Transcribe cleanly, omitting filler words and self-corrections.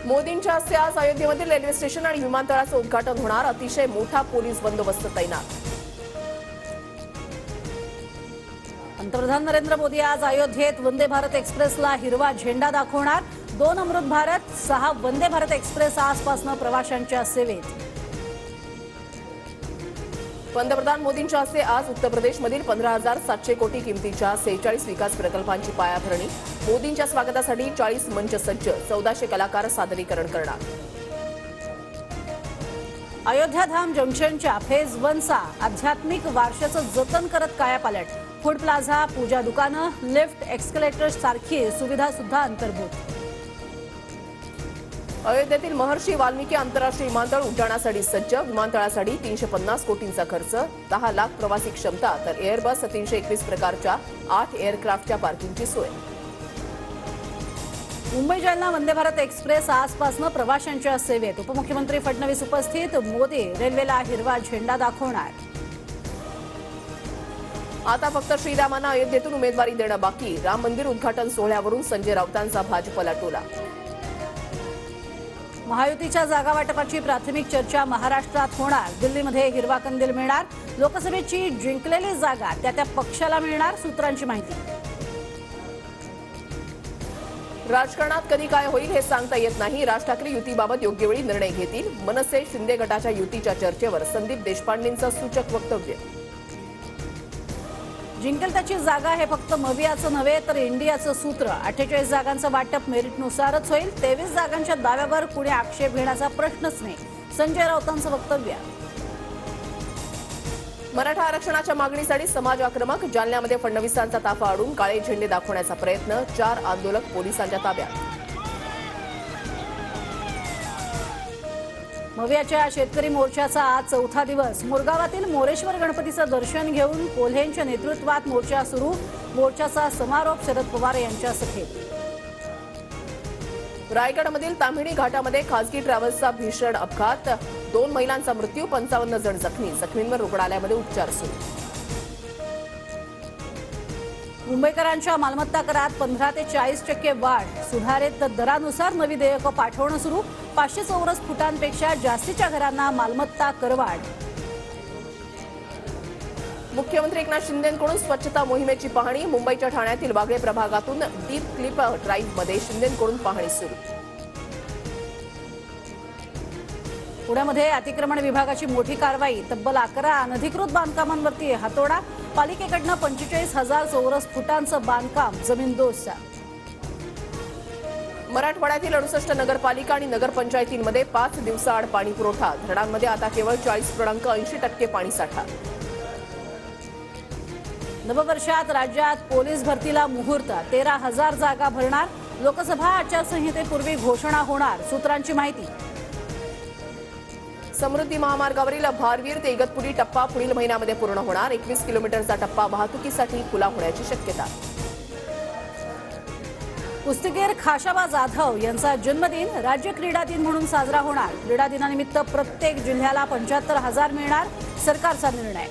मोदींच्या हस्ते आज अयोध्येमधील रेल्वे स्टेशन आणि विमानतळाचं उद्घाटन होणार. अतिशय मोठा पोलीस बंदोबस्त तैनात. पंतप्रधान नरेंद्र मोदी आज अयोध्येत वंदे भारत एक्सप्रेसला हिरवा झेंडा दाखवणार. 2 अमृत भारत, 6 वंदे भारत एक्सप्रेस आजपासून प्रवाशांच्या सेवेत. पंतप्रधान मोदींच्या हस्ते आज उत्तर प्रदेशमधील 15,700 कोटी किमतीच्या 46 विकास प्रकल्पांची पायाभरणी. मोदींच्या स्वागतासाठी 40 मंच सज्ज, 1400 कलाकार सादरीकरण करणार. अयोध्याधाम जंक्शनच्या फेज 1चा आध्यात्मिक वारशाचं जतन करत कायापालट. फूड प्लाझा, पूजा दुकानं, लिफ्ट, एक्स्केलेटर सारखी सुविधा सुद्धा अंतर्भूत. अयोध्येतील महर्षी वाल्मिकी आंतरराष्ट्रीय विमानतळ उड्डाणासाठी सज्ज. विमानतळासाठी 350 कोटींचा खर्च, 10 लाख प्रवासी क्षमता, तर एअरबस 321 प्रकारच्या 8 एअरक्राफ्टच्या पार्किंगची सोय. मुंबई जालना वंदे भारत एक्सप्रेस आजपासून प्रवाशांच्या सेवेत. उपमुख्यमंत्री फडणवीस उपस्थित. मोदी रेल्वेला हिरवा झेंडा दाखवणार. आता फक्त श्रीरामांना अयोध्येतून उमेदवारी देणं बाकी. राम मंदिर उद्घाटन सोहळ्यावरून संजय राऊतांचा भाजपला टोला. महायुतीच्या जागा वाटपाची प्राथमिक चर्चा महाराष्ट्रात होणार. दिल्लीमध्ये हिरवा कंदील मिळणार. लोकसभेची जिंकलेली जागा त्या पक्षाला मिळणार, सूत्रांची माहिती. राजकारणात कधी काय होईल हे सांगता येत नाही. राज ठाकरे युतीबाबत योग्य वेळी निर्णय घेतील. मनसे शिंदे गटाच्या युतीच्या चर्चेवर संदीप देशपांडेंचं सूचक वक्तव्य. जिंकेल त्याची जागा हे फक्त मवियाचं नव्हे तर इंडियाचं सूत्र. 48 जागांचं वाटप मेरिटनुसारच होईल. 23 जागांच्या दाव्यावर कुणी आक्षेप घेण्याचा प्रश्नच नाही, संजय राऊतांचं वक्तव्य. मराठा आरक्षणाच्या मागणीसाठी समाज आक्रमक. जालन्यामध्ये फडणवीसांचा ताफा अडून काळे झेंडे दाखवण्याचा प्रयत्न. 4 आंदोलक पोलिसांच्या ताब्यात. मवियाच्या शेतकरी मोर्चाचा आज 4था दिवस. मोरगावातील मोरेश्वर गणपतीचं दर्शन घेऊन कोल्हेंच्या नेतृत्वात मोर्चा सुरू. मोर्चाचा समारोप शरद पवार यांच्या सभेत. रायगडमधील ताम्हिणी घाटामध्ये खासगी ट्रॅव्हल्सचा भीषण अपघात. 2 महिलांचा मृत्यू, 55 जण जखमी. जखमींवर रुग्णालयामध्ये उपचार सुरू. मुंबईकरांच्या मालमत्ता करात 15 ते 40% वाढ. सुधारित दरानुसार नवी देयकं पाठवणं सुरू. 500 चौरस फुटांपेक्षा जास्तीच्या घरांना मालमत्ता करवाढ. मुख्यमंत्री एकनाथ शिंदेंकडून स्वच्छता मोहिमेची पाहणी. मुंबईच्या ठाण्यातील वागळे प्रभागातून डीप क्लिप ड्राईव्हमध्ये शिंदेंकडून पाहणी सुरू. पुण्यामध्ये अतिक्रमण विभागाची मोठी कारवाई. तब्बल 11 अनधिकृत बांधकामांवरती हातोडा. पालिकेकडनं 45,000 चौरस फुटांचं बांधकाम जमीनदोस्त. मराठवाड्यातील 68 नगरपालिका आणि नगरपंचायतींमध्ये 5 दिवसाआड पाणी पुरवठा. धरणांमध्ये आता केवळ 40.80% पाणीसाठा. नववर्षात राज्यात पोलीस भरतीला मुहूर्त. 13,000 जागा भरणार. लोकसभा आचारसंहितेपूर्वी घोषणा होणार, सूत्रांची माहिती. समृद्धी महामार्गावरील भारवीर ते इगतपुरी टप्पा पुढील महिन्यामध्ये पूर्ण होणार. 21 किलोमीटरचा टप्पा वाहतुकीसाठी खुला होण्याची शक्यता. कुस्तीगीर खाशाबा जाधव यांचा जन्मदिन राज्य क्रीडा दिन म्हणून साजरा होणार. क्रीडा दिनानिमित्त प्रत्येक जिल्ह्याला 75,000 मिळणार, सरकारचा निर्णय.